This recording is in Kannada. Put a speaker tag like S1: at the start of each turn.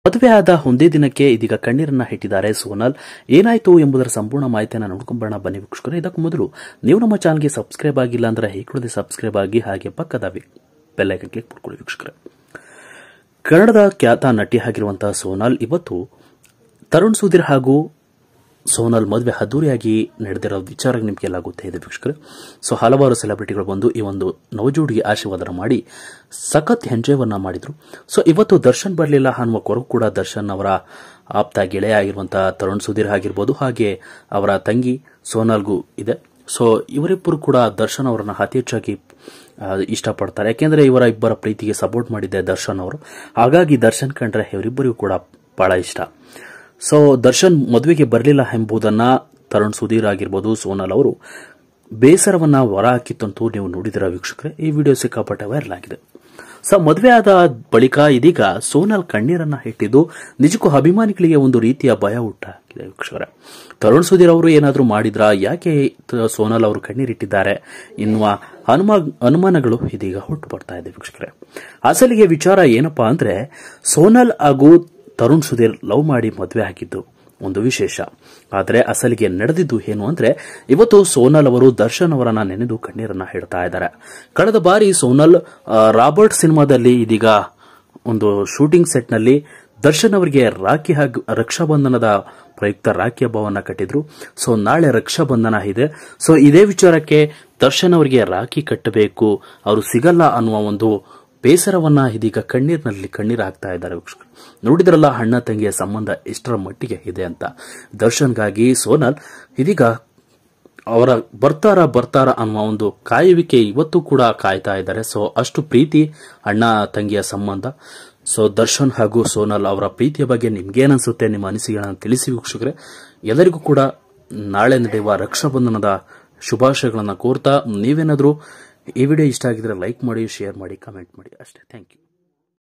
S1: ಮದುವೆಯಾದ ಒಂದೇ ದಿನಕ್ಕೆ ಇದೀಗ ಕಣ್ಣೀರನ್ನ ಇಟ್ಟಿದ್ದಾರೆ ಸೋನಾಲ್. ಏನಾಯ್ತು ಎಂಬುದರ ಸಂಪೂರ್ಣ ಮಾಹಿತಿಯನ್ನು ನೋಡ್ಕೊಂಬರೋಣ ಬನ್ನಿ ವೀಕ್ಷಕರೇ. ಇದಕ್ಕೂ ಮೊದಲು ನೀವು ನಮ್ಮ ಚಾನಲ್ಗೆ ಸಬ್ಸ್ಕ್ರೈಬ್ ಆಗಿಲ್ಲ ಅಂದ್ರೆ ಹೇಗೆ ಸಬ್ಸ್ಕ್ರೈಬ್ ಆಗಿ, ಹಾಗೆ ಪಕ್ಕದ ಬೆಲ್ ಐಕಾನ್ ಕ್ಲಿಕ್ ಮಾಡ್ಕೊಳ್ಳಿ ವೀಕ್ಷಕರೇ. ಕನ್ನಡದ ಖ್ಯಾತ ನಟಿ ಆಗಿರುವಂತಹ ಸೋನಾಲ್ ಇವತ್ತು ತರುಣ್ ಸುಧೀರ್ ಹಾಗೂ ಸೋನಾಲ್ ಮದುವೆ ಅದ್ದೂರಿಯಾಗಿ ನಡೆದಿರೋ ವಿಚಾರ ನಿಮಗೆಲ್ಲ ಗೊತ್ತೇ ಇದೆ ವೀಕ್ಷಕರೇ. ಸೊ ಹಲವಾರು ಸೆಲೆಬ್ರಿಟಿಗಳು ಬಂದು ಈ ಒಂದು ನವಜೋಡಿಗೆ ಆಶೀರ್ವಾದ ಮಾಡಿ ಸಖತ್ ಎಂಜಾಯವನ್ನ ಮಾಡಿದ್ರು. ಸೊ ಇವತ್ತು ದರ್ಶನ್ ಬರಲಿಲ್ಲ ಅನ್ನುವ ಕೊರಗು ಕೂಡ ದರ್ಶನ್ ಅವರ ಆಪ್ತ ಗೆಳೆಯ ಆಗಿರುವಂತಹ ತರುಣ್ ಸುಧೀರ್ ಆಗಿರ್ಬೋದು, ಹಾಗೆ ಅವರ ತಂಗಿ ಸೋನಾಲ್ಗೂ ಇದೆ. ಸೊ ಇವರಿಬ್ಬರು ಕೂಡ ದರ್ಶನ್ ಅವರನ್ನ ಅತಿ ಹೆಚ್ಚಾಗಿ ಇಷ್ಟಪಡ್ತಾರೆ. ಯಾಕೆಂದ್ರೆ ಇವರ ಇಬ್ಬರ ಪ್ರೀತಿಗೆ ಸಪೋರ್ಟ್ ಮಾಡಿದ್ದೆ ದರ್ಶನ್ ಅವರು. ಹಾಗಾಗಿ ದರ್ಶನ್ ಕಂಡ್ರೆ ಇವರಿಬ್ಬರಿಗೂ ಕೂಡ ಬಹಳ ಇಷ್ಟ. ಸೊ ದರ್ಶನ್ ಮದುವೆಗೆ ಬರಲಿಲ್ಲ ಎಂಬುದನ್ನ ತರುಣ್ ಸುಧೀರ್ ಆಗಿರ್ಬೋದು, ಸೋನಾಲ್ ಅವರು ಬೇಸರವನ್ನ ಹೊರ ಹಾಕಿತ್ತಂತೂ ನೀವು ನೋಡಿದಿರ ವೀಕ್ಷಕರೇ. ಈ ವಿಡಿಯೋ ಸಿಕ್ಕಾಪಟ್ಟೆ ವೈರಲ್ ಆಗಿದೆ. ಸೊ ಮದುವೆ ಆದ ಬಳಿಕ ಇದೀಗ ಸೋನಾಲ್ ಕಣ್ಣೀರನ್ನ ಇಟ್ಟಿದ್ದು ನಿಜಕ್ಕೂ ಅಭಿಮಾನಿಗಳಿಗೆ ಒಂದು ರೀತಿಯ ಭಯ ಹುಟ್ಟಾಗಿದೆ ವೀಕ್ಷಕರೇ. ತರುಣ್ ಸುಧೀರ್ ಅವರು ಏನಾದರೂ ಮಾಡಿದ್ರ, ಯಾಕೆ ಸೋನಾಲ್ ಅವರು ಕಣ್ಣೀರಿಟ್ಟಿದ್ದಾರೆ ಎನ್ನುವ ಅನುಮಾನಗಳು ಇದೀಗ ಹುಟ್ಟು ಬರ್ತಾ ಇದೆ ವೀಕ್ಷಕರೇ. ಅಸಲಿಗೆ ವಿಚಾರ ಏನಪ್ಪಾ ಅಂದ್ರೆ, ಸೋನಾಲ್ ಹಾಗೂ ತರುಣ್ ಸುಧೀರ್ ಲವ್ ಮಾಡಿ ಮದುವೆ ಆಗಿದ್ದು ಒಂದು ವಿಶೇಷ. ಆದರೆ ಅಸಲಿಗೆ ನಡೆದಿದ್ದು ಏನು ಅಂದ್ರೆ, ಇವತ್ತು ಸೋನಾಲ್ ಅವರು ದರ್ಶನ್ ಅವರನ್ನ ನೆನೆದು ಕಣ್ಣೀರನ್ನ ಇಡ್ತಾ ಇದ್ದಾರೆ. ಕಳೆದ ಬಾರಿ ಸೋನಾಲ್ ರಾಬರ್ಟ್ ಸಿನಿಮಾದಲ್ಲಿ ಇದೀಗ ಒಂದು ಶೂಟಿಂಗ್ ಸೆಟ್ ನಲ್ಲಿ ದರ್ಶನ್ ಅವರಿಗೆ ರಾಖಿ ಹಾಗೂ ರಕ್ಷಾಬಂಧನದ ಪ್ರಯುಕ್ತ ರಾಖಿ ಹಬ್ಬವನ್ನ ಕಟ್ಟಿದ್ರು. ಸೊ ನಾಳೆ ರಕ್ಷಾಬಂಧನ ಇದೆ. ಸೊ ಇದೇ ವಿಚಾರಕ್ಕೆ ದರ್ಶನ್ ಅವರಿಗೆ ರಾಖಿ ಕಟ್ಟಬೇಕು, ಅವರು ಸಿಗಲ್ಲ ಅನ್ನುವ ಒಂದು ಬೇಸರವನ್ನ ಇದೀಗ ಕಣ್ಣೀರು ಹಾಕ್ತಾ ಇದ್ದಾರೆ. ನೋಡಿದ್ರಲ್ಲ ಅಣ್ಣ ತಂಗಿಯ ಸಂಬಂಧ ಎಷ್ಟರ ಮಟ್ಟಿಗೆ ಇದೆ ಅಂತ. ದರ್ಶನ್ಗಾಗಿ ಸೋನಾಲ್ ಇದೀಗ ಅವರ ಬರ್ತಾರ ಅನ್ನುವ ಒಂದು ಕಾಯುವಿಕೆ ಇವತ್ತು ಕೂಡ ಕಾಯ್ತಾ ಇದ್ದಾರೆ. ಸೊ ಅಷ್ಟು ಪ್ರೀತಿ ಅಣ್ಣ ತಂಗಿಯ ಸಂಬಂಧ. ಸೊ ದರ್ಶನ್ ಹಾಗೂ ಸೋನಾಲ್ ಅವರ ಪ್ರೀತಿಯ ಬಗ್ಗೆ ನಿಮ್ಗೇನನ್ಸುತ್ತೆ, ನಿಮ್ಮ ಅನಿಸಿಕೆಗಳನ್ನು ತಿಳಿಸಿ ವೀಕ್ಷಕರೇ. ಎಲ್ಲರಿಗೂ ಕೂಡ ನಾಳೆ ನಡೆಯುವ ರಕ್ಷಾಬಂಧನದ ಶುಭಾಶಯಗಳನ್ನು ಕೋರ್ತಾ, ನೀವೇನಾದರೂ ಈ ವಿಡಿಯೋ ಇಷ್ಟ ಆಗಿದ್ರೆ ಲೈಕ್ ಮಾಡಿ, ಶೇರ್ ಮಾಡಿ, ಕಮೆಂಟ್ ಮಾಡಿ ಅಷ್ಟೇ. Thank you.